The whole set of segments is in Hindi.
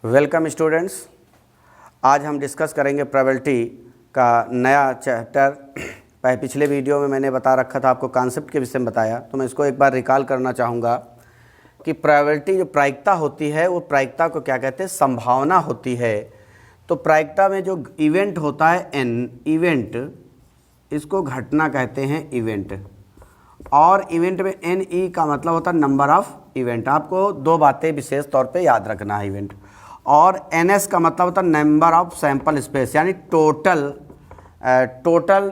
Welcome students. आज हम डिस्कस करेंगे प्रोबेबिलिटी का नया चैप्टर। पिछले वीडियो में मैंने बता रखा था, आपको कॉन्सेप्ट के विषय में बताया, तो मैं इसको एक बार रिकॉल करना चाहूँगा कि प्रोबेबिलिटी जो प्रायिकता होती है वो प्रायिकता को क्या कहते हैं, संभावना होती है। तो प्रायिकता में जो इवेंट होता है एन इवेंट, इसको घटना कहते हैं इवेंट, और इवेंट में एन ई का मतलब होता है नंबर ऑफ इवेंट। आपको दो बातें विशेष तौर पे याद रखना है इवेंट, और एन एस का मतलब होता है नंबर ऑफ सैंपल स्पेस, यानी टोटल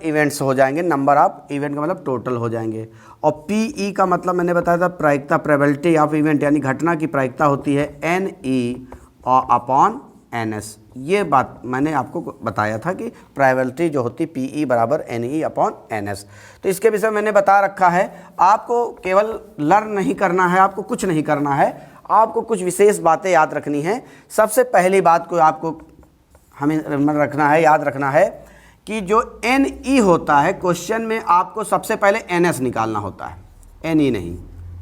इवेंट्स हो जाएंगे। नंबर ऑफ इवेंट का मतलब टोटल हो जाएंगे। और पी ई का मतलब मैंने बताया था प्रायिकता, प्रोबेबिलिटी ऑफ इवेंट, यानी घटना की प्रायिकता होती है n E upon n S. ये बात मैंने आपको बताया था कि प्रोबेबिलिटी जो होती पी ई बराबर n E upon n S. तो इसके विषय में मैंने बता रखा है। आपको केवल लर्न नहीं करना है, आपको कुछ नहीं करना है, आपको कुछ विशेष बातें याद रखनी है। सबसे पहली बात को आपको हमें रखना है, याद रखना है कि जो एन ई होता है, क्वेश्चन में आपको सबसे पहले एन एस निकालना होता है, एन ई नहीं।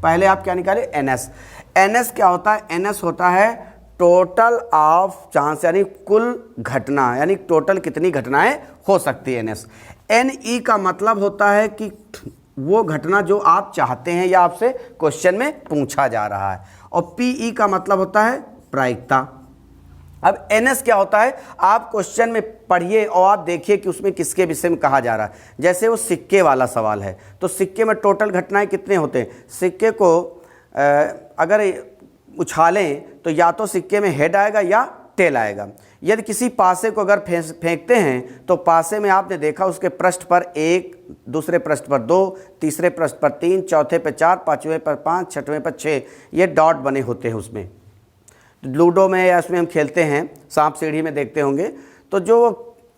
पहले आप क्या निकाले, एन एस। एन एस क्या होता है, एन एस होता है टोटल ऑफ चांस, यानी कुल घटना, यानी टोटल कितनी घटनाएं हो सकती है एन एस। एन ई का मतलब होता है कि वो घटना जो आप चाहते हैं या आपसे क्वेश्चन में पूछा जा रहा है। और पी ई का मतलब होता है प्रायिकता। अब एन एस क्या होता है, आप क्वेश्चन में पढ़िए और आप देखिए कि उसमें किसके विषय में कहा जा रहा है। जैसे वो सिक्के वाला सवाल है, तो सिक्के में टोटल घटनाएं कितने होते हैं। सिक्के को अगर उछालें तो या तो सिक्के में हेड आएगा या टेल आएगा। यदि किसी पासे को अगर फेंकते हैं तो पासे में आपने देखा उसके पृष्ठ पर 1, दूसरे पृष्ठ पर 2, तीसरे पृष्ठ पर 3, चौथे पर 4, पांचवें पर 5, छठवें पर 6, ये डॉट बने होते हैं उसमें। लूडो में या उसमें हम खेलते हैं, सांप सीढ़ी में देखते होंगे, तो जो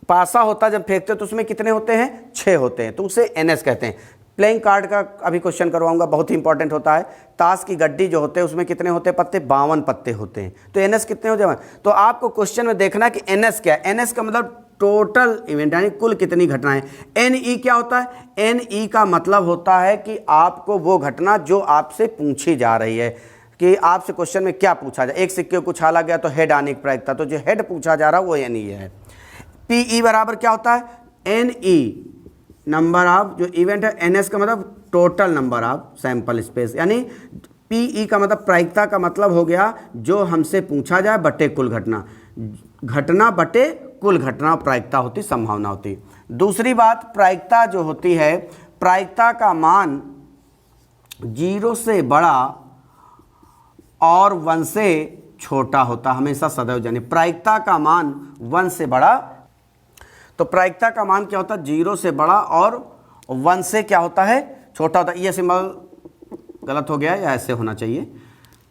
पासा होता है जब फेंकते हैं तो उसमें कितने होते हैं, 6 होते हैं, तो उसे एन एस कहते हैं। प्लेइंग कार्ड का अभी क्वेश्चन करवाऊंगा, बहुत ही इंपॉर्टेंट होता है। ताश की गड्डी जो होते हैं उसमें कितने होते हैं पत्ते, 52 पत्ते होते हैं, तो एन एस कितने हो जाए। तो आपको क्वेश्चन में देखना कि एन एस क्या है। एन एस का मतलब टोटल इवेंट, यानी कुल कितनी घटनाएं। एन ई क्या होता है, एन ई का मतलब होता है कि आपको वो घटना जो आपसे पूछी जा रही है, कि आपसे क्वेश्चन में क्या पूछा जाए। एक सिक्के को उछाला गया तो हेड आने की प्रायिकता, तो जो हेड पूछा जा रहा है वो एन ई है। पी ई बराबर क्या होता है, एन ई नंबर ऑफ जो इवेंट है, एन एस का मतलब total number of sample space, यानी पी ई का मतलब प्रायिकता का मतलब हो गया जो हमसे पूछा जाए बटे कुल घटना, घटना बटे कुल घटना प्रायिकता होती, संभावना होती। दूसरी बात, प्रायिकता जो होती है, प्रायिकता का मान 0 से बड़ा और 1 से छोटा होता, हमेशा सदैव जाने। प्रायिकता का मान 1 से बड़ा, तो प्रायिकता का मान क्या होता है, 0 से बड़ा और 1 से क्या होता है, छोटा होता है। ये सिंबल गलत हो गया, या ऐसे होना चाहिए।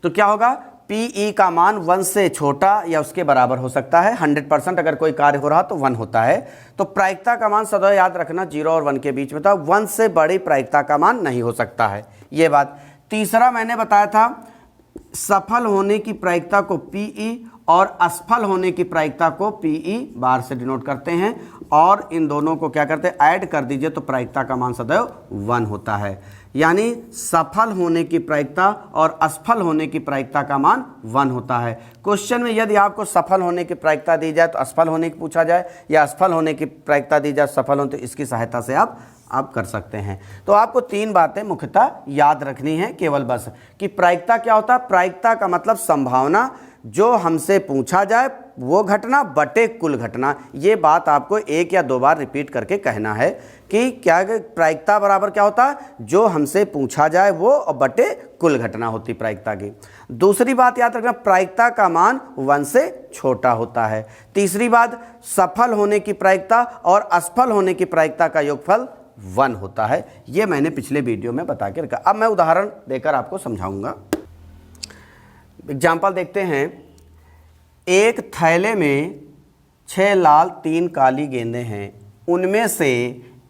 तो क्या होगा, पी ई का मान 1 से छोटा या उसके बराबर हो सकता है। 100% अगर कोई कार्य हो रहा तो 1 होता है। तो प्रायिकता का मान सदैव याद रखना 0 और 1 के बीच में था। 1 से बड़ी प्रायिकता का मान नहीं हो सकता है, ये बात। तीसरा मैंने बताया था, सफल होने की प्रायिकता को पी ई और असफल होने की प्रायिकता को पी ई बार से डिनोट करते हैं, और इन दोनों को क्या करते हैं, ऐड कर दीजिए तो प्रायिकता का मान सदैव 1 होता है। यानी सफल होने की प्रायिकता और असफल होने की प्रायिकता का मान 1 होता है। क्वेश्चन में यदि आपको सफल होने की प्रायिकता दी जाए तो असफल होने की पूछा जाए, या असफल होने की प्रायिकता दी जाए सफल होने, तो इसकी सहायता से आप कर सकते हैं। तो आपको 3 बातें मुख्यतः याद रखनी है केवल, बस कि प्रायिकता क्या होता है। प्रायिकता का मतलब संभावना, जो हमसे पूछा जाए वो घटना बटे कुल घटना। ये बात आपको 1 या 2 बार रिपीट करके कहना है कि क्या प्रायिकता बराबर क्या होता है, जो हमसे पूछा जाए वो और बटे कुल घटना होती प्रायिकता की। दूसरी बात याद रखना, प्रायिकता का मान 1 से छोटा होता है। तीसरी बात, सफल होने की प्रायिकता और असफल होने की प्रायिकता का योगफल 1 होता है। ये मैंने पिछले वीडियो में बता के रखा। अब मैं उदाहरण देकर आपको समझाऊंगा। एग्जाम्पल देखते हैं। एक थैले में 6 लाल 3 काली गेंदें हैं, उनमें से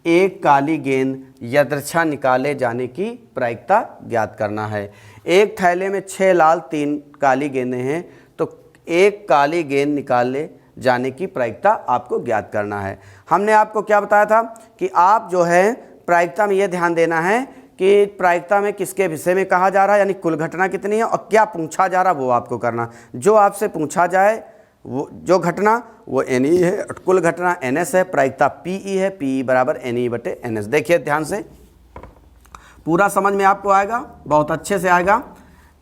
एक काली गेंद यदृच्छा निकाले जाने की प्रायिकता ज्ञात करना है। एक थैले में 6 लाल 3 काली गेंदें हैं, तो एक काली गेंद निकाले जाने की प्रायिकता आपको ज्ञात करना है। हमने आपको क्या बताया था कि आप जो है प्रायिकता में ये ध्यान देना है कि प्रायिकता में किसके विषय में कहा जा रहा है, यानी कुल घटना कितनी है और क्या पूछा जा रहा है वो आपको करना। जो आपसे पूछा जाए वो जो घटना वो NE है, कुल घटना NS है, प्रायिकता PE है, PE बराबर NE/NS। देखिए ध्यान से, पूरा समझ में आपको आएगा, बहुत अच्छे से आएगा।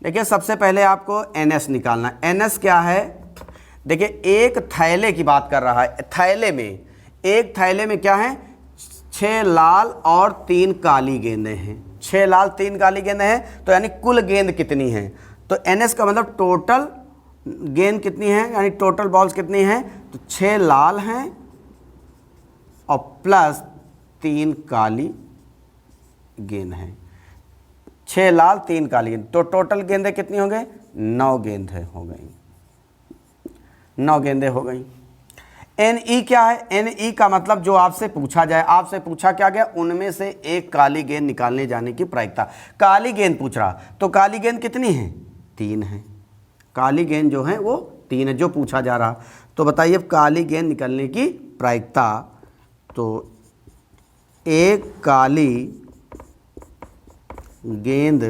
देखिए सबसे पहले आपको NS निकालना है। NS क्या है, देखिए एक थैले की बात कर रहा है। थैले में, एक थैले में क्या है, 6 लाल और 3 काली गेंदें हैं। 6 लाल 3 काली गेंदें हैं, तो यानी कुल गेंद कितनी है। तो NS का मतलब टोटल गेंद कितनी है, यानी टोटल बॉल्स कितनी हैं, तो 6 लाल हैं और प्लस 3 काली गेंद हैं। 6 लाल 3 काली गेंद, तो टोटल गेंदें कितनी हो गई, 9 गेंदें हो गई। 9 गेंदें हो गई। NE क्या है, NE का मतलब जो आपसे पूछा जाए, आपसे पूछा क्या गया, उनमें से एक काली गेंद निकालने जाने की प्रायिकता। काली गेंद पूछ रहा, तो काली गेंद कितनी है, 3 है। काली गेंद जो है वो 3 है जो पूछा जा रहा। तो बताइए काली गेंद निकलने की प्रायिकता, तो एक काली गेंद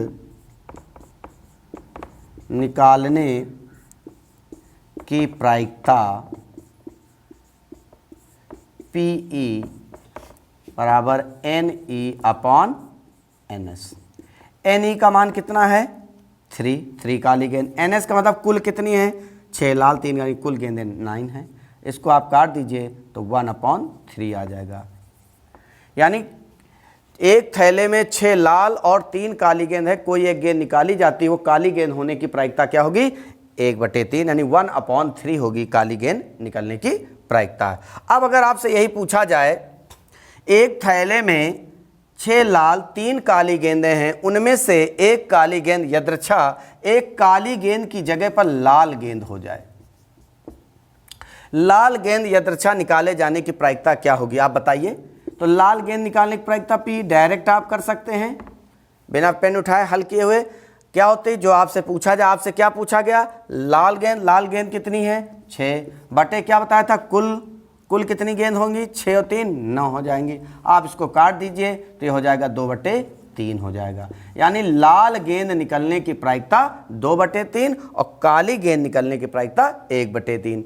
निकालने की प्रायिकता PE बराबर NE/NS। NE का मान कितना है, 3 काली गेंद। NS का मतलब कुल कितनी है, 6 लाल 3 काली, कुल गेंदें 9 है। इसको आप काट दीजिए तो 1/3 आ जाएगा। यानी एक थैले में 6 लाल और 3 काली गेंद है, कोई एक गेंद निकाली जाती है, वो काली गेंद होने की प्रायिकता क्या होगी, 1/3, यानी 1/3 होगी काली गेंद निकलने की प्रायिकता। अब अगर आपसे यही पूछा जाए, एक थैले में 6 लाल 3 काली गेंदें हैं, उनमें से एक काली गेंद यदृच्छा एक काली गेंद की जगह पर लाल गेंद हो जाए, लाल गेंद यदृच्छा निकाले जाने की प्रायिकता क्या होगी, आप बताइए। तो लाल गेंद निकालने की प्रायिकता P डायरेक्ट आप कर सकते हैं बिना पेन उठाए, हल किए हुए। क्या होती, जो आपसे पूछा जाए, आपसे क्या पूछा गया, लाल गेंद। लाल गेंद कितनी है, 6 बटे क्या बताया था, कुल कितनी गेंद होंगी, 6 और 3 9 हो जाएंगी। आप इसको काट दीजिए तो ये हो जाएगा 2/3 हो जाएगा। यानी लाल गेंद निकलने की प्रायिकता 2/3 और काली गेंद निकलने की प्रायिकता 1/3।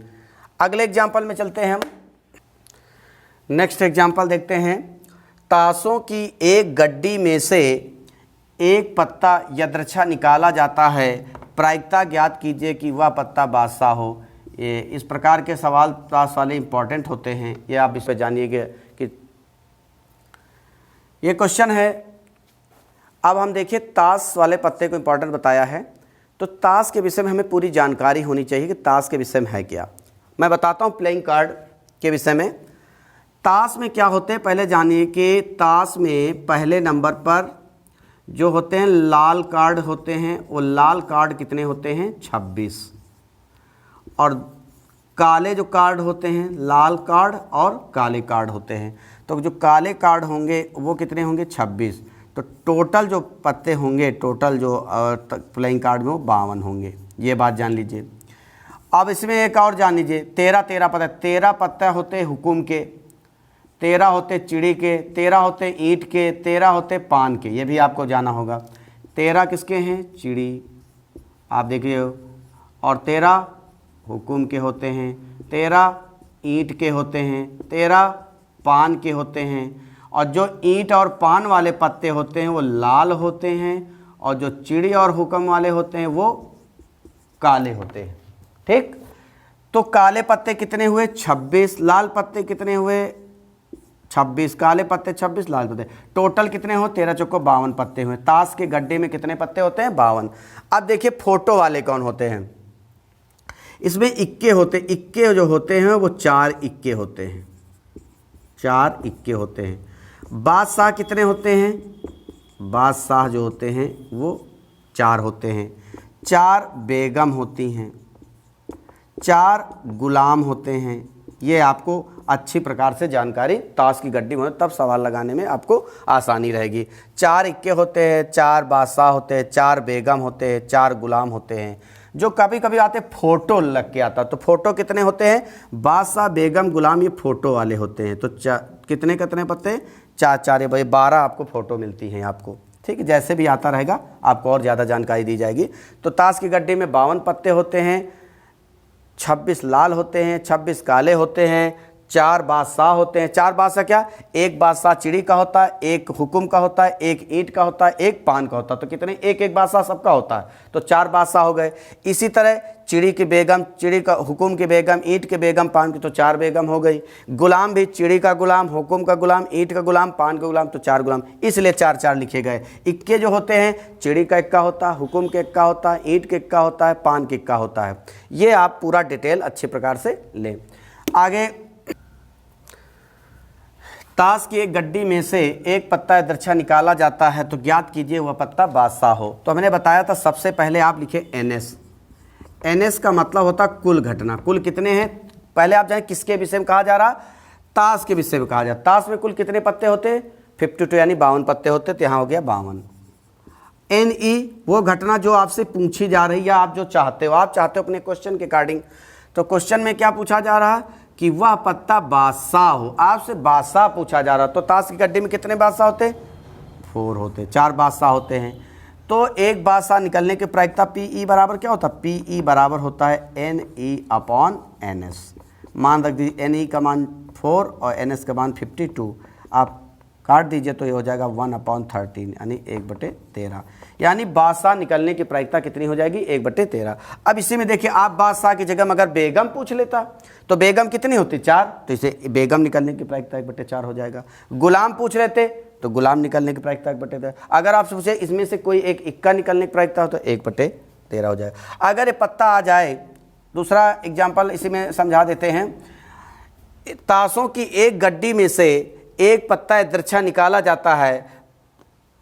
अगले एग्जाम्पल में चलते हैं हम। नेक्स्ट एग्जाम्पल देखते हैं। ताशों की एक गड्डी में से एक पत्ता यदृच्छा निकाला जाता है, प्रायिकता ज्ञात कीजिए कि वह पत्ता बादशाह हो। ये इस प्रकार के सवाल ताश वाले इंपॉर्टेंट होते हैं, ये आप इस पर जानिएगा कि ये क्वेश्चन है। अब हम देखिए ताश वाले पत्ते को इंपॉर्टेंट बताया है, तो ताश के विषय में हमें पूरी जानकारी होनी चाहिए कि ताश के विषय में है क्या। मैं बताता हूँ प्लेइंग कार्ड के विषय में। ताश में क्या होते हैं, पहले जानिए कि ताश में पहले नंबर पर जो होते हैं लाल कार्ड होते हैं, वो लाल कार्ड कितने होते हैं, 26। और काले जो कार्ड होते हैं, लाल कार्ड और काले कार्ड होते हैं, तो जो काले कार्ड होंगे वो कितने होंगे, 26। तो टोटल जो पत्ते होंगे, टोटल जो प्लेइंग कार्ड में वो 52 होंगे। ये बात जान लीजिए। अब इसमें एक और जान लीजिए, 13 पत्ते, 13 पत्ते होते हुकुम के, 13 होते चिड़ी के, 13 होते ईंट के, 13 होते पान के। ये भी आपको जाना होगा। 13 किसके हैं, चिड़ी, आप देखिए, और 13 हुकुम के होते हैं, 13 ईंट के होते हैं, 13 पान के होते हैं। और जो ईंट और पान वाले पत्ते होते हैं वो लाल होते हैं, और जो चिड़ी और हुक्म वाले होते हैं वो काले होते हैं। ठीक, तो काले पत्ते कितने हुए, 26। लाल पत्ते कितने हुए, 26। काले पत्ते 26, लाल पत्ते टोटल कितने हो, 13 चौको 52 पत्ते हुए। ताश के गड्ढे में कितने पत्ते होते हैं, 52। अब देखिए फोटो वाले कौन होते हैं। इसमें इक्के होते, इक्के जो होते हैं वो 4 इक्के होते हैं, 4 इक्के होते हैं। बादशाह कितने होते हैं, बादशाह जो होते हैं वो 4 होते हैं। 4 बेगम होती हैं, 4 गुलाम होते हैं। ये आपको अच्छी प्रकार से जानकारी ताश की गड्डी में, तब सवाल लगाने में आपको आसानी रहेगी। 4 इक्के होते हैं, 4 बादशाह होते हैं, 4 बेगम होते हैं, 4 गुलाम होते हैं। जो कभी कभी आते फ़ोटो लग के आता, तो फ़ोटो कितने होते हैं, बादशाह बेगम गुलाम, ये फ़ोटो वाले होते हैं। तो कितने कितने पत्ते, 4 4, ये भाई 12 आपको फ़ोटो मिलती हैं आपको। ठीक है, जैसे भी आता रहेगा आपको और ज़्यादा जानकारी दी जाएगी। तो ताश की गड्डी में 52 पत्ते होते हैं, 26 लाल होते हैं, 26 काले होते हैं, 4 बादशाह होते हैं। 4 बादशाह क्या, एक बादशाह चिड़ी का होता है, एक हुकुम का होता है, एक ईंट का होता है, एक पान का होता है। तो कितने, एक एक बादशाह सबका होता है, तो 4 बादशाह हो गए। इसी तरह चिड़ी की बेगम, चिड़ी का, हुकुम की बेगम, ईंट के बेगम, पान की, तो 4 बेगम हो गई। गुलाम भी चिड़ी का गुलाम, हुकुम का गुलाम, ईंट का गुलाम, पान का गुलाम, तो 4 गुलाम, इसलिए 4-4 लिखे गए। इक्के जो होते हैं, चिड़ी का इक्का होता है, हुकुम के इक्का होता है, ईंट के इक्का होता है, पान के इक्का होता है। ये आप पूरा डिटेल अच्छे प्रकार से लें। आगे, ताश की एक गड्डी में से एक पत्ता दृक्षा निकाला जाता है तो ज्ञात कीजिए वह पत्ता बादशाह हो। तो हमने बताया था सबसे पहले आप लिखे NS। NS का मतलब होता है कुल घटना। कुल कितने हैं, पहले आप जाने किसके विषय में कहा जा रहा, ताश के विषय में कहा जा रहा। ताश में कुल कितने पत्ते होते, 52 यानी 52 पत्ते होते, तो यहाँ हो गया 52। NE वो घटना जो आपसे पूछी जा रही है, आप जो चाहते हो, आप चाहते हो अपने क्वेश्चन के अकॉर्डिंग। तो क्वेश्चन में क्या पूछा जा रहा है कि वह पत्ता बादशाह हो, आपसे बादशाह पूछा जा रहा। तो ताश की गड्डी में कितने बादशाह होते, 4 होते, 4 बादशाह होते हैं। तो एक बादशाह निकलने की प्रायिकता PE बराबर क्या होता है, PE बराबर होता है NE/NS। मान रख दीजिए, NE का मान 4 और NS का मान 52, आप काट दीजिए तो ये हो जाएगा 1/13 यानी 1/13। यानी बादशाह निकलने की प्रायिकता कितनी हो जाएगी, 1/13। अब इसी में देखिए, आप बादशाह की जगह अगर बेगम पूछ लेता तो बेगम कितनी होती, 4, तो इसे बेगम निकलने की प्रायिकता 1/4 हो जाएगा। गुलाम पूछ लेते तो गुलाम निकलने की प्रायिकता 1/13। अगर आपसे पूछे इसमें से कोई एक इक्का निकलने की प्रायिकता हो तो 1/13 हो जाएगा। अगर ये पत्ता आ जाए, दूसरा एग्जाम्पल इसी में समझा देते हैं। ताशों की एक गड्डी में से एक पत्ता दृक्षा निकाला जाता है,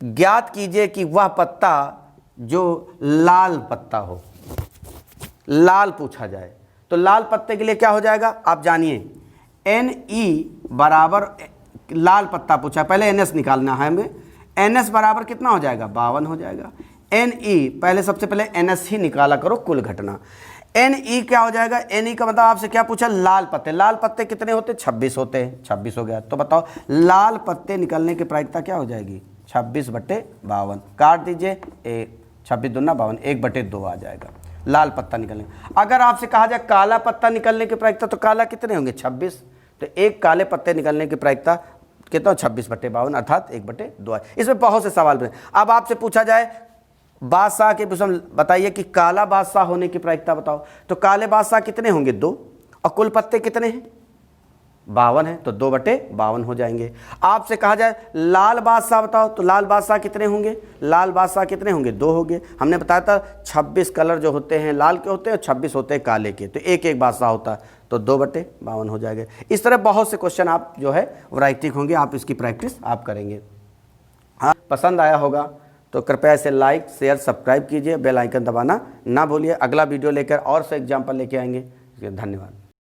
ज्ञात कीजिए कि वह पत्ता जो लाल पत्ता हो। लाल पूछा जाए तो लाल पत्ते के लिए क्या हो जाएगा, आप जानिए, NE बराबर, लाल पत्ता पूछा, पहले NS निकालना है हमें। NS बराबर कितना हो जाएगा, 52 हो जाएगा। NE पहले, सबसे पहले NS ही निकाला करो, कुल घटना। NE क्या हो जाएगा, NE का मतलब आपसे क्या पूछा, लाल पत्ते। लाल पत्ते कितने होते, 26 होते हैं, 26 हो गया। तो बताओ लाल पत्ते निकलने की प्रायिकता क्या हो जाएगी, 26/52। काट दीजिए, 26 दूना 52, 1/2 आ जाएगा लाल पत्ता निकलने। अगर आपसे कहा जाए काला पत्ता निकलने की प्रायिकता, तो काला कितने होंगे, 26। तो एक काले पत्ते निकलने की प्रायिकता कितना, 26/52 अर्थात 1/2। इसमें बहुत से सवाल बने। अब आपसे पूछा जाए बादशाह के विषय में बताइए कि काला बादशाह होने की प्रायिकता बताओ, तो काले बादशाह कितने होंगे, 2, और कुल पत्ते कितने हैं, 52 है, तो 2/52 हो जाएंगे। आपसे कहा जाए लाल बादशाह बताओ, तो लाल बादशाह कितने होंगे, लाल बादशाह कितने होंगे, 2 होंगे। हमने बताया था 26 कलर जो होते हैं लाल के होते हैं और 26 होते हैं काले के, तो एक एक बादशाह होता है, तो 2/52 हो जाएगा। इस तरह बहुत से क्वेश्चन आप जो है वैरायटी होंगे, आप इसकी प्रैक्टिस आप करेंगे। हाँ, पसंद आया होगा तो कृपया इसे लाइक, शेयर, सब्सक्राइब कीजिए, बेल आइकन दबाना ना भूलिए। अगला वीडियो लेकर और से एग्जाम्पल लेके आएंगे। धन्यवाद।